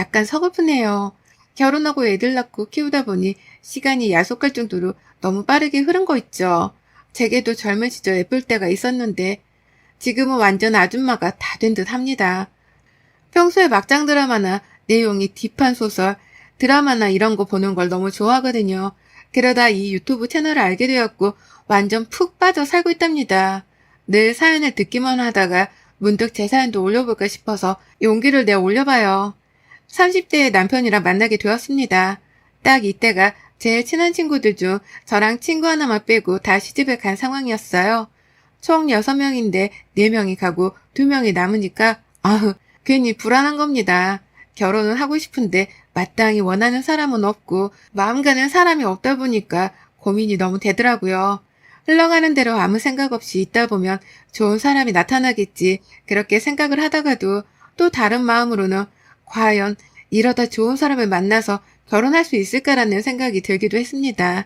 약간 서글프네요. 결혼하고 애들 낳고 키우다 보니 시간이 야속할 정도로 너무 빠르게 흐른 거 있죠. 제게도 젊은 시절 예쁠 때가 있었는데 지금은 완전 아줌마가 다 된 듯 합니다. 평소에 막장 드라마나 내용이 딥한 소설, 드라마나 이런 거 보는 걸 너무 좋아하거든요. 그러다 이 유튜브 채널을 알게 되었고 완전 푹 빠져 살고 있답니다. 늘 사연을 듣기만 하다가 문득 제 사연도 올려볼까 싶어서 용기를 내 올려봐요. 30대의 남편이랑 만나게 되었습니다. 딱 이때가 제일 친한 친구들 중 저랑 친구 하나만 빼고 다 시집을 간 상황이었어요. 총 6명인데 4명이 가고 2명이 남으니까 아흐 괜히 불안한 겁니다. 결혼은 하고 싶은데 마땅히 원하는 사람은 없고 마음 가는 사람이 없다 보니까 고민이 너무 되더라고요. 흘러가는 대로 아무 생각 없이 있다 보면 좋은 사람이 나타나겠지 그렇게 생각을 하다가도 또 다른 마음으로는 과연 이러다 좋은 사람을 만나서 결혼할 수 있을까라는 생각이 들기도 했습니다.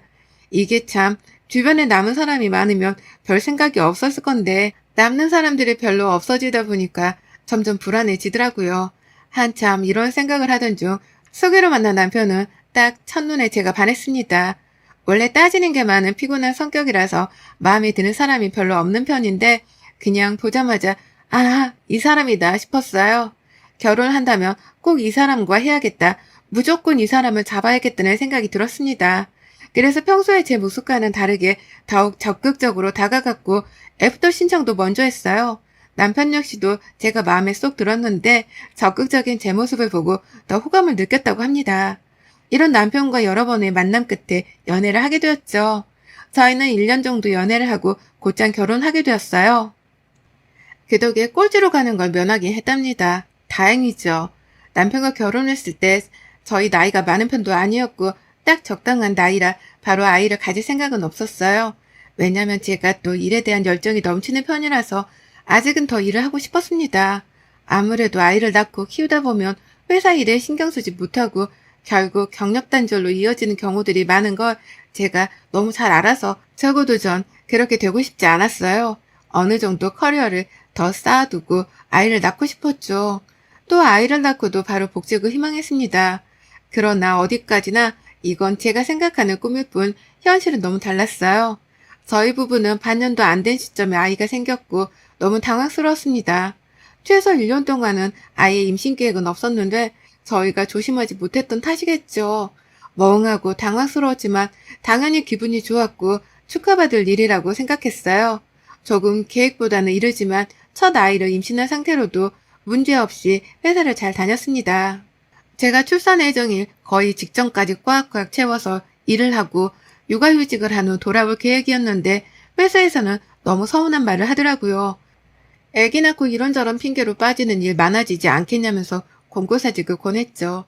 이게 참 주변에 남은 사람이 많으면 별 생각이 없었을 건데 남는 사람들이 별로 없어지다 보니까 점점 불안해지더라고요. 한참 이런 생각을 하던 중 소개로 만난 남편은 딱 첫눈에 제가 반했습니다. 원래 따지는 게 많은 피곤한 성격이라서 마음에 드는 사람이 별로 없는 편인데 그냥 보자마자 아, 이 사람이다 싶었어요. 결혼한다면 꼭 이 사람과 해야겠다. 무조건 이 사람을 잡아야겠다는 생각이 들었습니다. 그래서 평소에 제 모습과는 다르게 더욱 적극적으로 다가갔고 애프터 신청도 먼저 했어요. 남편 역시도 제가 마음에 쏙 들었는데 적극적인 제 모습을 보고 더 호감을 느꼈다고 합니다. 이런 남편과 여러 번의 만남 끝에 연애를 하게 되었죠. 저희는 1년 정도 연애를 하고 곧장 결혼하게 되었어요. 그 덕에 꼴찌로 가는 걸 면하긴 했답니다. 다행이죠. 남편과 결혼했을 때 저희 나이가 많은 편도 아니었고 딱 적당한 나이라 바로 아이를 가질 생각은 없었어요. 왜냐면 제가 또 일에 대한 열정이 넘치는 편이라서 아직은 더 일을 하고 싶었습니다. 아무래도 아이를 낳고 키우다 보면 회사 일에 신경 쓰지 못하고 결국 경력 단절로 이어지는 경우들이 많은 걸 제가 너무 잘 알아서 적어도 전 그렇게 되고 싶지 않았어요. 어느 정도 커리어를 더 쌓아두고 아이를 낳고 싶었죠. 또 아이를 낳고도 바로 복직을 희망했습니다. 그러나 어디까지나 이건 제가 생각하는 꿈일 뿐 현실은 너무 달랐어요. 저희 부부는 반년도 안 된 시점에 아이가 생겼고 너무 당황스러웠습니다. 최소 1년 동안은 아이의 임신 계획은 없었는데 저희가 조심하지 못했던 탓이겠죠. 멍하고 당황스러웠지만 당연히 기분이 좋았고 축하받을 일이라고 생각했어요. 조금 계획보다는 이르지만 첫 아이를 임신한 상태로도 문제없이 회사를 잘 다녔습니다. 제가 출산 예정일 거의 직전까지 꽉꽉 채워서 일을 하고 육아휴직을 한 후 돌아올 계획이었는데 회사에서는 너무 서운한 말을 하더라고요. 애기 낳고 이런저런 핑계로 빠지는 일 많아지지 않겠냐면서 권고사직을 권했죠.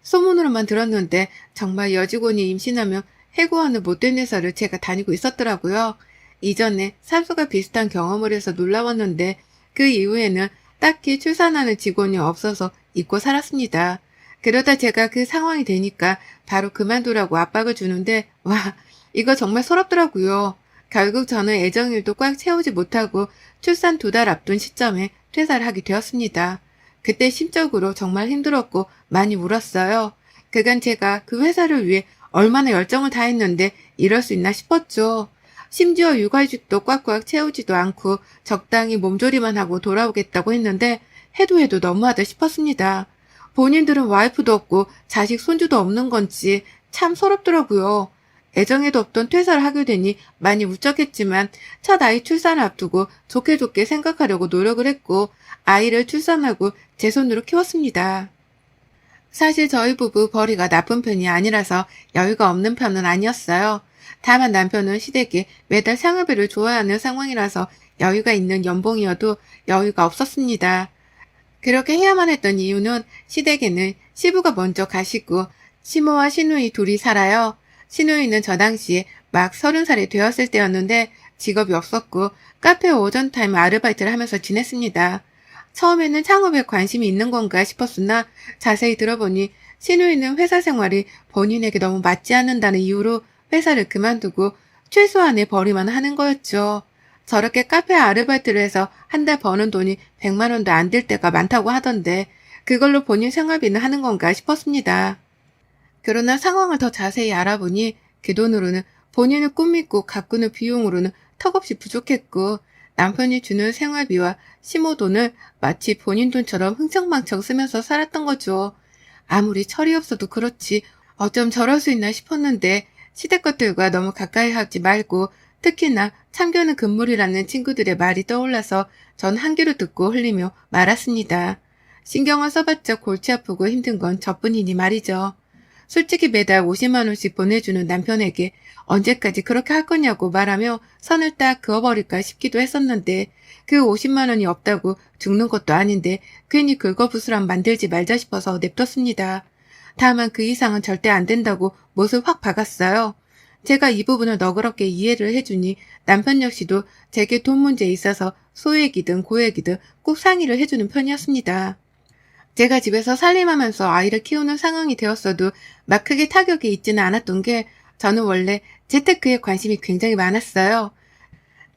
소문으로만 들었는데 정말 여직원이 임신하면 해고하는 못된 회사를 제가 다니고 있었더라고요. 이전에 사수가 비슷한 경험을 해서 놀라웠는데 그 이후에는 딱히 출산하는 직원이 없어서 잊고 살았습니다. 그러다 제가 그 상황이 되니까 바로 그만두라고 압박을 주는데 와 이거 정말 서럽더라고요. 결국 저는 애정일도 꽉 채우지 못하고 출산 2달 앞둔 시점에 퇴사를 하게 되었습니다. 그때 심적으로 정말 힘들었고 많이 울었어요. 그간 제가 그 회사를 위해 얼마나 열정을 다했는데 이럴 수 있나 싶었죠. 심지어 육아휴직도 꽉꽉 채우지도 않고 적당히 몸조리만 하고 돌아오겠다고 했는데 해도 너무하다 싶었습니다. 본인들은 와이프도 없고 자식 손주도 없는 건지 참 서럽더라고요. 애정에도 없던 퇴사를 하게 되니 많이 울적했지만 첫 아이 출산을 앞두고 좋게 좋게 생각하려고 노력을 했고 아이를 출산하고 제 손으로 키웠습니다. 사실 저희 부부 벌이가 나쁜 편이 아니라서 여유가 없는 편은 아니었어요. 다만 남편은 시댁에 매달 생활비를 줘야 하는 상황이라서 여유가 있는 연봉이어도 여유가 없었습니다. 그렇게 해야만 했던 이유는 시댁에는 시부가 먼저 가시고 시모와 시누이 둘이 살아요. 시누이는 저 당시에 막 30살이 되었을 때였는데 직업이 없었고 카페 오전 타임 아르바이트를 하면서 지냈습니다. 처음에는 창업에 관심이 있는 건가 싶었으나 자세히 들어보니 시누이는 회사 생활이 본인에게 너무 맞지 않는다는 이유로 회사를 그만두고 최소한의 벌이만 하는 거였죠. 저렇게 카페 아르바이트를 해서 한 달 버는 돈이 100만 원도 안 될 때가 많다고 하던데 그걸로 본인 생활비는 하는 건가 싶었습니다. 그러나 상황을 더 자세히 알아보니 그 돈으로는 본인을 꾸미고 가꾸는 비용으로는 턱없이 부족했고 남편이 주는 생활비와 시모 돈을 마치 본인 돈처럼 흥청망청 쓰면서 살았던 거죠. 아무리 철이 없어도 그렇지 어쩜 저럴 수 있나 싶었는데 시댁 것들과 너무 가까이 하지 말고 특히나 참견은 금물이라는 친구들의 말이 떠올라서 전 한 귀로 듣고 흘리며 말았습니다. 신경을 써봤자 골치 아프고 힘든 건 저뿐이니 말이죠. 솔직히 매달 50만 원씩 보내주는 남편에게 언제까지 그렇게 할 거냐고 말하며 선을 딱 그어버릴까 싶기도 했었는데 그 50만 원이 없다고 죽는 것도 아닌데 괜히 긁어부스럼 만들지 말자 싶어서 냅뒀습니다. 다만 그 이상은 절대 안 된다고 못을 확 박았어요. 제가 이 부분을 너그럽게 이해를 해주니 남편 역시도 제게 돈 문제에 있어서 소액이든 고액이든 꼭 상의를 해주는 편이었습니다. 제가 집에서 살림하면서 아이를 키우는 상황이 되었어도 막 크게 타격이 있지는 않았던 게 저는 원래 재테크에 관심이 굉장히 많았어요.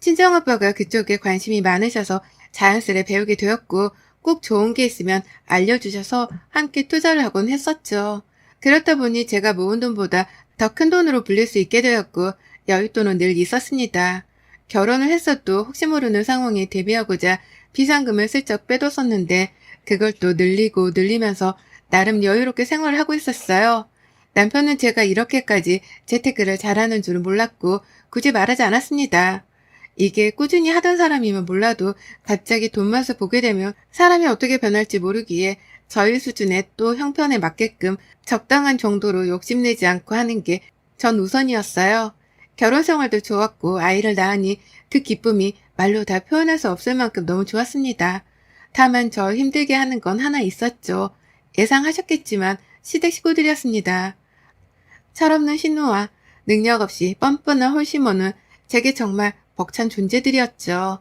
친정아빠가 그쪽에 관심이 많으셔서 자연스레 배우게 되었고 꼭 좋은 게 있으면 알려주셔서 함께 투자를 하곤 했었죠. 그렇다 보니 제가 모은 돈보다 더 큰 돈으로 불릴 수 있게 되었고 여윳돈은 늘 있었습니다. 결혼을 했어도 혹시 모르는 상황에 대비하고자 비상금을 슬쩍 빼뒀었는데 그걸 또 늘리고 늘리면서 나름 여유롭게 생활을 하고 있었어요. 남편은 제가 이렇게까지 재테크를 잘하는 줄은 몰랐고 굳이 말하지 않았습니다. 이게 꾸준히 하던 사람이면 몰라도 갑자기 돈 맛을 보게 되면 사람이 어떻게 변할지 모르기에 저희 수준의 또 형편에 맞게끔 적당한 정도로 욕심내지 않고 하는 게 전 우선이었어요. 결혼 생활도 좋았고 아이를 낳으니 그 기쁨이 말로 다 표현할 수 없을 만큼 너무 좋았습니다. 다만 저 힘들게 하는 건 하나 있었죠. 예상하셨겠지만 시댁 식구들이었습니다. 철없는 신우와 능력 없이 뻔뻔한 홀시모는 제게 정말 벅찬 존재들이었죠.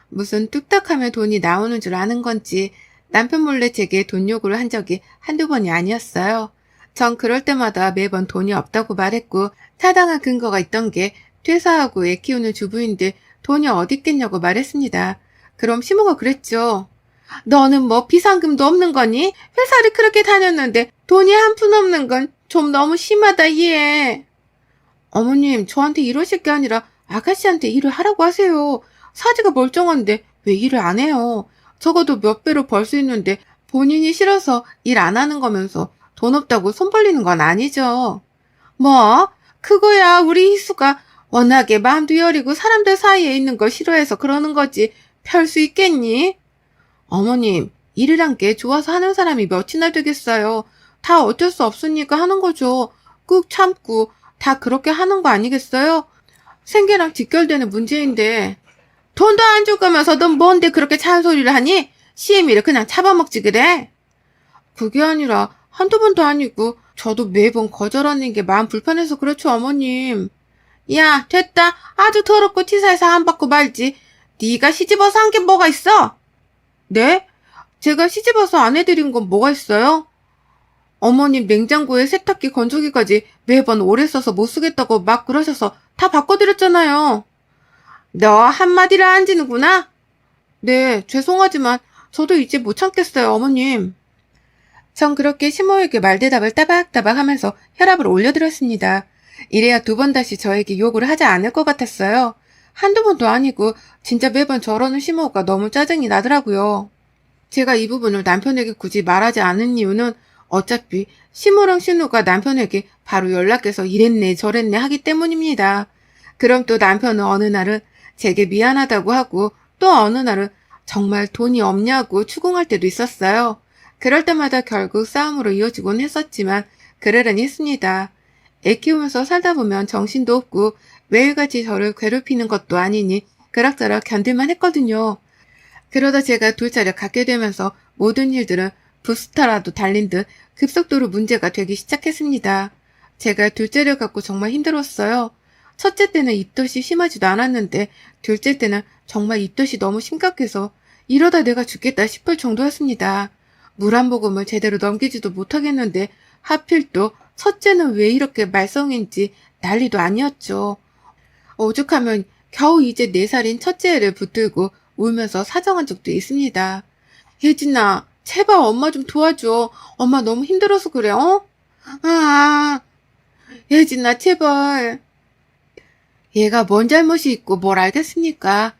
무슨 뚝딱하면 돈이 나오는 줄 아는 건지 남편 몰래 제게 돈 요구를 한 적이 한두 번이 아니었어요. 전 그럴 때마다 매번 돈이 없다고 말했고 타당한 근거가 있던 게 퇴사하고 애 키우는 주부인들 돈이 어디 있겠냐고 말했습니다. 그럼 시모가 그랬죠. 너는 뭐 비상금도 없는 거니? 회사를 그렇게 다녔는데 돈이 한 푼 없는 건 좀 너무 심하다 얘. 어머님 저한테 이러실 게 아니라 아가씨한테 일을 하라고 하세요. 사지가 멀쩡한데 왜 일을 안 해요. 적어도 몇 배로 벌 수 있는데 본인이 싫어서 일 안 하는 거면서 돈 없다고 손 벌리는 건 아니죠. 뭐? 그거야 우리 희수가 워낙에 마음도 여리고 사람들 사이에 있는 걸 싫어해서 그러는 거지 별 수 있겠니? 어머님 일이란 게 좋아서 하는 사람이 몇이나 되겠어요. 다 어쩔 수 없으니까 하는 거죠. 꾹 참고 다 그렇게 하는 거 아니겠어요? 생계랑 직결되는 문제인데 돈도 안 줄 거면서 넌 뭔데 그렇게 잔소리를 하니? 시애미를 그냥 잡아먹지 그래? 그게 아니라 한두 번도 아니고 저도 매번 거절하는 게 마음 불편해서 그렇죠 어머님. 야 됐다. 아주 더럽고 치사해서 안 받고 말지. 네가 시집와서 한 게 뭐가 있어? 네? 제가 시집와서 안 해드린 건 뭐가 있어요? 어머님 냉장고에 세탁기 건조기까지 매번 오래 써서 못 쓰겠다고 막 그러셔서 다 바꿔드렸잖아요. 너 한마디를 안 지는구나? 네, 죄송하지만 저도 이제 못 참겠어요, 어머님. 전 그렇게 시모에게 말대답을 따박따박 하면서 혈압을 올려드렸습니다. 이래야 두 번 다시 저에게 욕을 하지 않을 것 같았어요. 한두 번도 아니고 진짜 매번 저러는 시모가 너무 짜증이 나더라고요. 제가 이 부분을 남편에게 굳이 말하지 않은 이유는 어차피 시모랑 신우가 남편에게 바로 연락해서 이랬네 저랬네 하기 때문입니다. 그럼 또 남편은 어느 날은 제게 미안하다고 하고 또 어느 날은 정말 돈이 없냐고 추궁할 때도 있었어요. 그럴 때마다 결국 싸움으로 이어지곤 했었지만 그러려니 했습니다. 애 키우면서 살다 보면 정신도 없고 매일같이 저를 괴롭히는 것도 아니니 그럭저럭 견딜만 했거든요. 그러다 제가 둘째를 갖게 되면서 모든 일들은 부스터라도 달린 듯 급속도로 문제가 되기 시작했습니다. 제가 둘째를 갖고 정말 힘들었어요. 첫째 때는 입덧이 심하지도 않았는데 둘째 때는 정말 입덧이 너무 심각해서 이러다 내가 죽겠다 싶을 정도였습니다. 물 한 모금을 제대로 넘기지도 못하겠는데 하필 또 첫째는 왜 이렇게 말썽인지 난리도 아니었죠. 오죽하면 겨우 이제 4살인 첫째 애를 붙들고 울면서 사정한 적도 있습니다. 혜진아, 제발 엄마 좀 도와줘. 엄마 너무 힘들어서 그래, 어? 아, 예진아, 제발. 얘가 뭔 잘못이 있고 뭘 알겠습니까?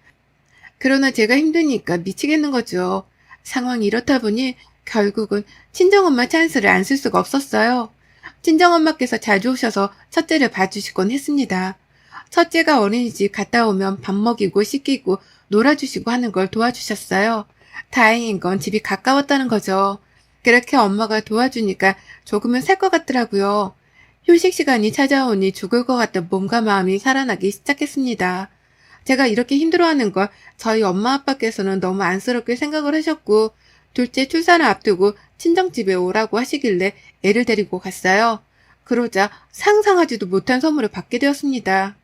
그러나 제가 힘드니까 미치겠는 거죠. 상황이 이렇다 보니 결국은 친정엄마 찬스를 안 쓸 수가 없었어요. 친정엄마께서 자주 오셔서 첫째를 봐주시곤 했습니다. 첫째가 어린이집 갔다 오면 밥 먹이고 씻기고 놀아주시고 하는 걸 도와주셨어요. 다행인 건 집이 가까웠다는 거죠. 그렇게 엄마가 도와주니까 조금은 살 것 같더라고요. 휴식 시간이 찾아오니 죽을 것 같던 몸과 마음이 살아나기 시작했습니다. 제가 이렇게 힘들어하는 걸 저희 엄마 아빠께서는 너무 안쓰럽게 생각을 하셨고, 둘째 출산을 앞두고 친정집에 오라고 하시길래 애를 데리고 갔어요. 그러자 상상하지도 못한 선물을 받게 되었습니다.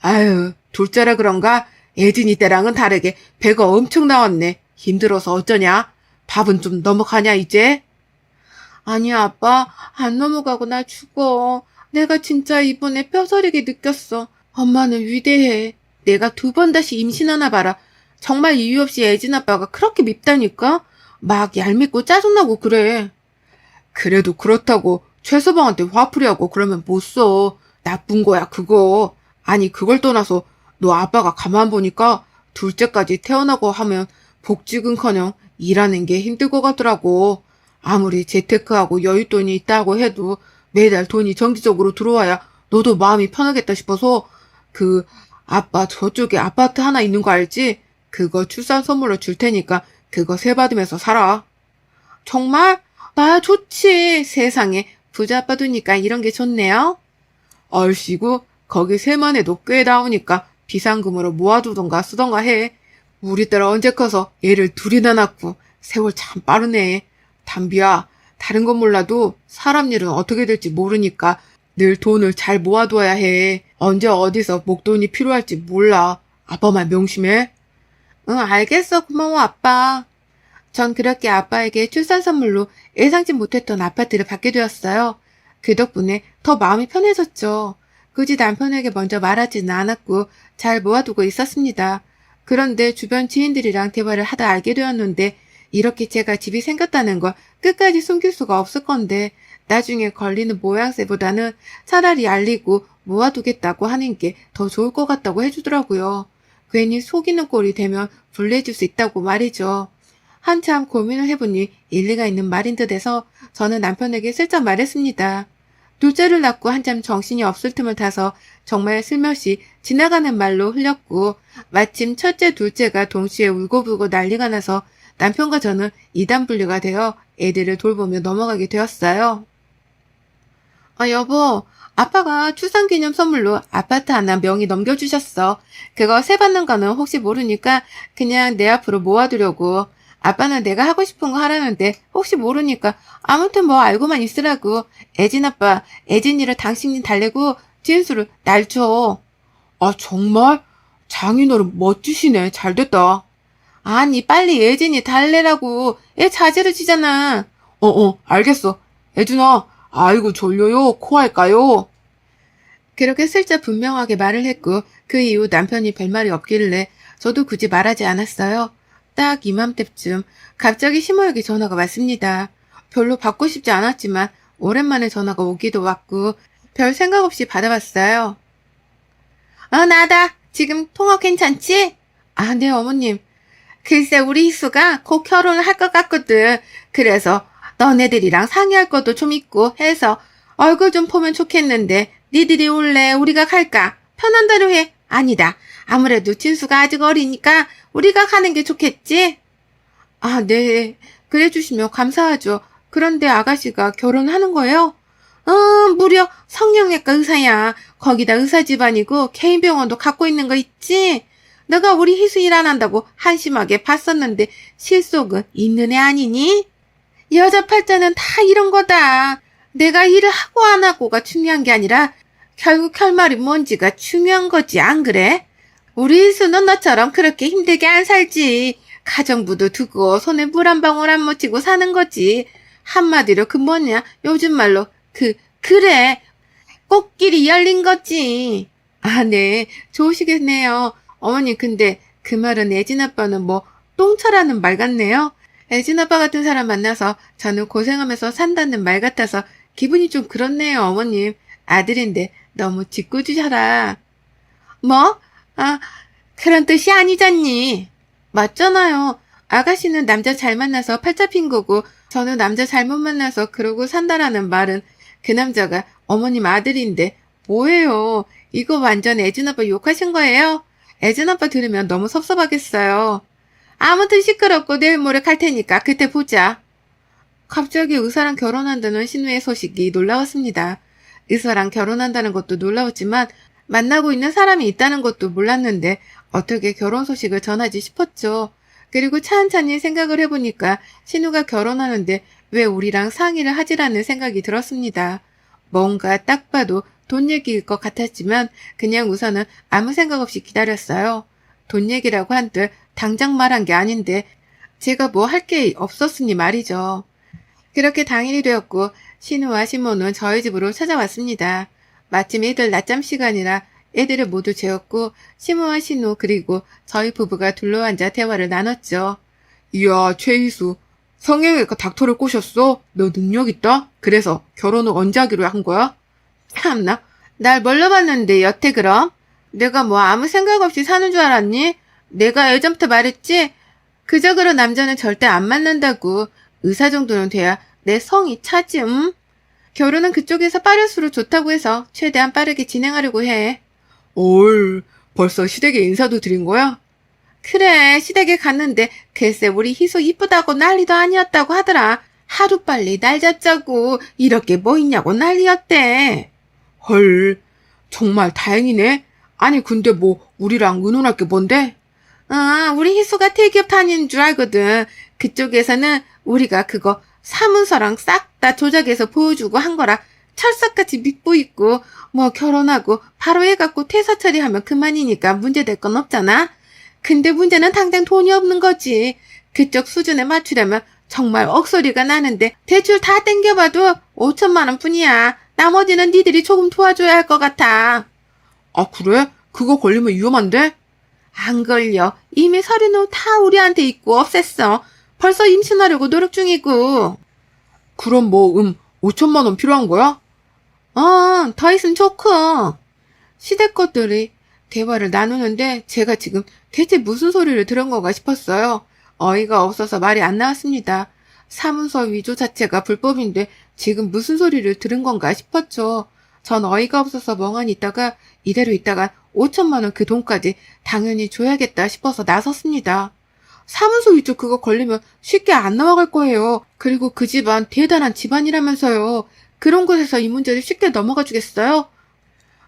아유, 둘째라 그런가? 예진이 때랑은 다르게 배가 엄청 나왔네. 힘들어서 어쩌냐? 밥은 좀 넘어가냐, 이제? 아니야, 아빠. 안 넘어가고 나 죽어. 내가 진짜 이번에 뼈저리게 느꼈어. 엄마는 위대해. 내가 2번 다시 임신하나 봐라. 정말 이유 없이 애진 아빠가 그렇게 밉다니까? 막 얄밉고 짜증나고 그래. 그래도 그렇다고 최서방한테 화풀이하고 그러면 못 써. 나쁜 거야, 그거. 아니, 그걸 떠나서 너 아빠가 가만 보니까 둘째까지 태어나고 하면 복직은커녕 일하는 게 힘들 것 같더라고. 아무리 재테크하고 여윳돈이 있다고 해도 매달 돈이 정기적으로 들어와야 너도 마음이 편하겠다 싶어서 그 아빠 저쪽에 아파트 하나 있는 거 알지? 그거 출산 선물로 줄 테니까 그거 세 받으면서 살아. 정말? 나야 좋지. 세상에 부자 아빠 두니까 이런 게 좋네요. 얼씨구 거기 세만 해도 꽤 나오니까 비상금으로 모아두던가 쓰던가 해. 우리 딸 언제 커서 애를 둘이나 낳고 세월 참 빠르네. 담비야, 다른 건 몰라도 사람 일은 어떻게 될지 모르니까 늘 돈을 잘 모아둬야 해. 언제 어디서 목돈이 필요할지 몰라. 아빠만 명심해. 응, 알겠어. 고마워, 아빠. 전 그렇게 아빠에게 출산 선물로 예상치 못했던 아파트를 받게 되었어요. 그 덕분에 더 마음이 편해졌죠. 굳이 남편에게 먼저 말하지는 않았고 잘 모아두고 있었습니다. 그런데 주변 지인들이랑 대화를 하다 알게 되었는데 이렇게 제가 집이 생겼다는 걸 끝까지 숨길 수가 없을 건데 나중에 걸리는 모양새보다는 차라리 알리고 모아두겠다고 하는 게 더 좋을 것 같다고 해주더라고요. 괜히 속이는 꼴이 되면 불리해질 수 있다고 말이죠. 한참 고민을 해보니 일리가 있는 말인 듯해서 저는 남편에게 슬쩍 말했습니다. 둘째를 낳고 한참 정신이 없을 틈을 타서 정말 슬며시 지나가는 말로 흘렸고 마침 첫째 둘째가 동시에 울고불고 난리가 나서 남편과 저는 이단 분류가 되어 애들을 돌보며 넘어가게 되었어요. 여보, 아빠가 출산기념 선물로 아파트 하나 명의 넘겨주셨어. 그거 세 받는 거는 혹시 모르니까 그냥 내 앞으로 모아두려고. 아빠는 내가 하고 싶은 거 하라는데 혹시 모르니까 아무튼 뭐 알고만 있으라고. 애진 아빠, 애진이를 당신이 달래고 진수를 날 줘. 아, 정말? 장인어른 멋지시네. 잘됐다. 아니, 빨리 애진이 달래라고. 애 자제를 치잖아. 알겠어. 애준아, 아이고 졸려요. 코 할까요? 그렇게 슬쩍 분명하게 말을 했고 그 이후 남편이 별말이 없길래 저도 굳이 말하지 않았어요. 딱 이맘때쯤 갑자기 심호에게 전화가 왔습니다. 별로 받고 싶지 않았지만 오랜만에 전화가 오기도 왔고 별 생각 없이 받아봤어요. 나다. 지금 통화 괜찮지? 아, 네, 어머님. 글쎄 우리 희수가 곧 결혼을 할 것 같거든. 그래서 너네들이랑 상의할 것도 좀 있고 해서 얼굴 좀 보면 좋겠는데 니들이 올래? 우리가 갈까? 편한 대로 해. 아니다. 아무래도 진수가 아직 어리니까 우리가 가는 게 좋겠지? 아, 네. 그래 주시면 감사하죠. 그런데 아가씨가 결혼하는 거예요? 무려 성형외과 의사야. 거기다 의사 집안이고 개인 병원도 갖고 있는 거 있지? 내가 우리 희수 일 안 한다고 한심하게 봤었는데 실속은 있는 애 아니니? 여자 팔자는 다 이런 거다. 내가 일을 하고 안 하고가 중요한 게 아니라 결국 결말이 뭔지가 중요한 거지, 안 그래? 우리 희수는 너처럼 그렇게 힘들게 안 살지. 가정부도 두고 손에 물 한 방울 안 묻히고 사는 거지. 한마디로 그 뭐냐, 요즘 말로 그래. 꽃길이 열린 거지. 아, 네. 좋으시겠네요. 어머니, 근데 그 말은 애진 아빠는 뭐 똥차라는 말 같네요. 애진 아빠 같은 사람 만나서 저는 고생하면서 산다는 말 같아서 기분이 좀 그렇네요, 어머님. 아들인데 너무 짓궂으셔라. 뭐? 아, 그런 뜻이 아니잖니. 맞잖아요. 아가씨는 남자 잘 만나서 팔 잡힌 거고 저는 남자 잘못 만나서 그러고 산다라는 말은 그 남자가 어머님 아들인데 뭐예요? 이거 완전 애진 아빠 욕하신 거예요? 애진 아빠 들으면 너무 섭섭하겠어요. 아무튼 시끄럽고 내일 모레 갈 테니까 그때 보자. 갑자기 의사랑 결혼한다는 신우의 소식이 놀라웠습니다. 의사랑 결혼한다는 것도 놀라웠지만 만나고 있는 사람이 있다는 것도 몰랐는데 어떻게 결혼 소식을 전하지 싶었죠. 그리고 찬찬히 생각을 해보니까 신우가 결혼하는데 왜 우리랑 상의를 하지라는 생각이 들었습니다. 뭔가 딱 봐도 돈 얘기일 것 같았지만 그냥 우선은 아무 생각 없이 기다렸어요. 돈 얘기라고 한들 당장 말한 게 아닌데 제가 뭐 할 게 없었으니 말이죠. 그렇게 당일이 되었고 신우와 시모는 저희 집으로 찾아왔습니다. 마침 애들 낮잠 시간이라 애들을 모두 재웠고 시모와 신우 그리고 저희 부부가 둘러앉아 대화를 나눴죠. 이야, 최희수. 성형외과 닥터를 꼬셨어? 너 능력 있다? 그래서 결혼을 언제 하기로 한 거야? 참나, 날 뭘로 봤는데 여태 그럼? 내가 뭐 아무 생각 없이 사는 줄 알았니? 내가 예전부터 말했지? 그저 남자는 절대 안 만난다고. 의사 정도는 돼야 내 성이 차지, 결혼은 그쪽에서 빠를수록 좋다고 해서 최대한 빠르게 진행하려고 해. 얼, 벌써 시댁에 인사도 드린 거야? 그래, 시댁에 갔는데 글쎄 우리 희수 이쁘다고 난리도 아니었다고 하더라. 하루빨리 날 잡자고 이렇게 뭐 있냐고 난리였대. 헐, 정말 다행이네. 아니, 근데 뭐, 우리랑 의논할 게 뭔데? 우리 희수가 대기업 다니는 줄 알거든. 그쪽에서는 우리가 그거 사문서랑 싹 다 조작해서 보여주고 한 거라 철석같이 믿고 있고 뭐 결혼하고 바로 애 갖고 퇴사 처리하면 그만이니까 문제될 건 없잖아. 근데 문제는 당장 돈이 없는 거지. 그쪽 수준에 맞추려면 정말 억소리가 나는데 대출 다 땡겨봐도 5천만 원 뿐이야. 나머지는 니들이 조금 도와줘야 할 것 같아. 아, 그래? 그거 걸리면 위험한데? 안 걸려. 이미 서류는 다 우리한테 있고 없앴어. 벌써 임신하려고 노력 중이고. 그럼 뭐, 5천만 원 필요한 거야? 더 있으면 좋고. 시댁 것들이 대화를 나누는데 제가 지금 대체 무슨 소리를 들은 건가 싶었어요. 어이가 없어서 말이 안 나왔습니다. 사문서 위조 자체가 불법인데 지금 무슨 소리를 들은 건가 싶었죠. 전 어이가 없어서 멍하니 있다가 이대로 있다가 5천만 원 그 돈까지 당연히 줘야겠다 싶어서 나섰습니다. 사문서 위조 그거 걸리면 쉽게 안 나와갈 거예요. 그리고 그 집안 대단한 집안이라면서요. 그런 곳에서 이 문제를 쉽게 넘어가 주겠어요?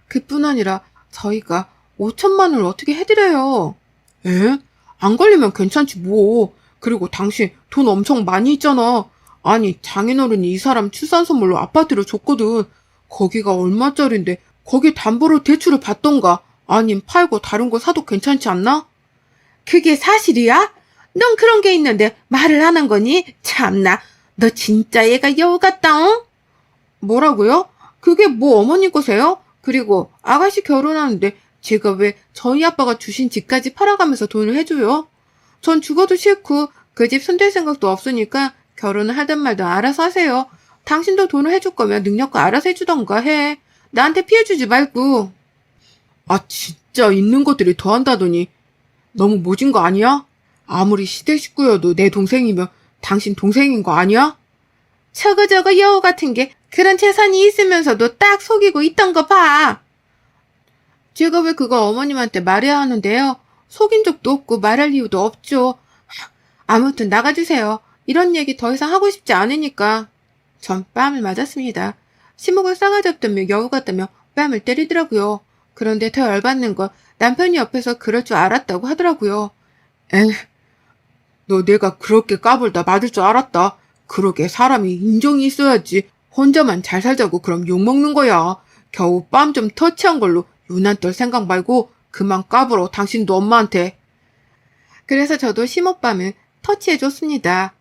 그뿐 아니라 저희가 5천만 원을 어떻게 해드려요? 에? 안 걸리면 괜찮지 뭐. 그리고 당신 돈 엄청 많이 있잖아. 아니, 장인어른이 이 사람 출산 선물로 아파트를 줬거든. 거기가 얼마짜린데 거기 담보로 대출을 받던가 아님 팔고 다른 거 사도 괜찮지 않나? 그게 사실이야? 넌 그런 게 있는데 말을 안 한 거니? 참나, 너 진짜 얘가 여우 같다, 응? 뭐라고요? 그게 뭐 어머니 거세요? 그리고 아가씨 결혼하는데 제가 왜 저희 아빠가 주신 집까지 팔아가면서 돈을 해줘요? 전 죽어도 싫고 그 집 손댈 생각도 없으니까 결혼을 하든 말든 알아서 하세요. 당신도 돈을 해줄 거면 능력껏 알아서 해주던가 해. 나한테 피해주지 말고. 아, 진짜 있는 것들이 더한다더니 너무 모진 거 아니야? 아무리 시댁 식구여도 내 동생이면 당신 동생인 거 아니야? 저거 여우 같은 게 그런 재산이 있으면서도 딱 속이고 있던 거 봐. 제가 왜 그거 어머님한테 말해야 하는데요? 속인 적도 없고 말할 이유도 없죠. 아무튼 나가주세요. 이런 얘기 더 이상 하고 싶지 않으니까. 전 뺨을 맞았습니다. 시목을 싸가지 없다며 여우 같다며 뺨을 때리더라고요. 그런데 더 열받는 건 남편이 옆에서 그럴 줄 알았다고 하더라고요. 에, 너 내가 그렇게 까불다 맞을 줄 알았다. 그러게 사람이 인정이 있어야지. 혼자만 잘 살자고 그럼 욕먹는 거야. 겨우 뺨 좀 터치한 걸로 유난 떨 생각 말고 그만 까불어 당신도 엄마한테. 그래서 저도 시모뺨을 터치해줬습니다.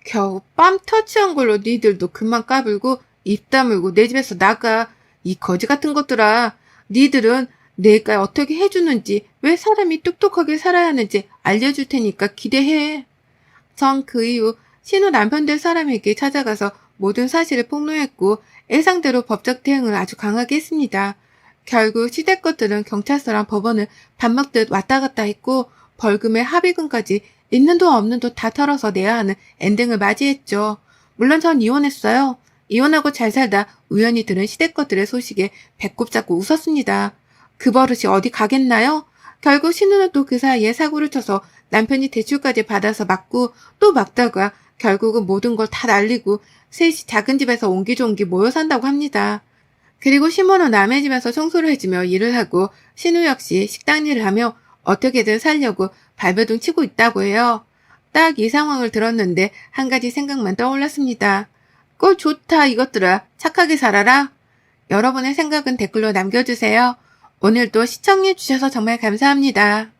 겨우 뺨 터치한 걸로 니들도 그만 까불고 입 다물고 내 집에서 나가. 이 거지 같은 것들아. 니들은 내가 어떻게 해주는지 왜 사람이 똑똑하게 살아야 하는지 알려줄 테니까 기대해. 전 그 이후 신우 남편 될 사람에게 찾아가서 모든 사실을 폭로했고 예상대로 법적 대응을 아주 강하게 했습니다. 결국 시댁 것들은 경찰서랑 법원을 밥 먹듯 왔다 갔다 했고 벌금에 합의금까지 있는 돈 없는 돈 다 털어서 내야 하는 엔딩을 맞이했죠. 물론 전 이혼했어요. 이혼하고 잘 살다 우연히 들은 시댁 것들의 소식에 배꼽 잡고 웃었습니다. 그 버릇이 어디 가겠나요? 결국 신우는 또 그 사이에 사고를 쳐서 남편이 대출까지 받아서 막고 또 막다가 결국은 모든 걸 다 날리고 셋이 작은 집에서 옹기종기 모여 산다고 합니다. 그리고 시모는 남의 집에서 청소를 해주며 일을 하고 신우 역시 식당 일을 하며 어떻게든 살려고 발버둥 치고 있다고 해요. 딱 이 상황을 들었는데 한 가지 생각만 떠올랐습니다. 꼴 좋다 이것들아. 착하게 살아라. 여러분의 생각은 댓글로 남겨주세요. 오늘도 시청해주셔서 정말 감사합니다.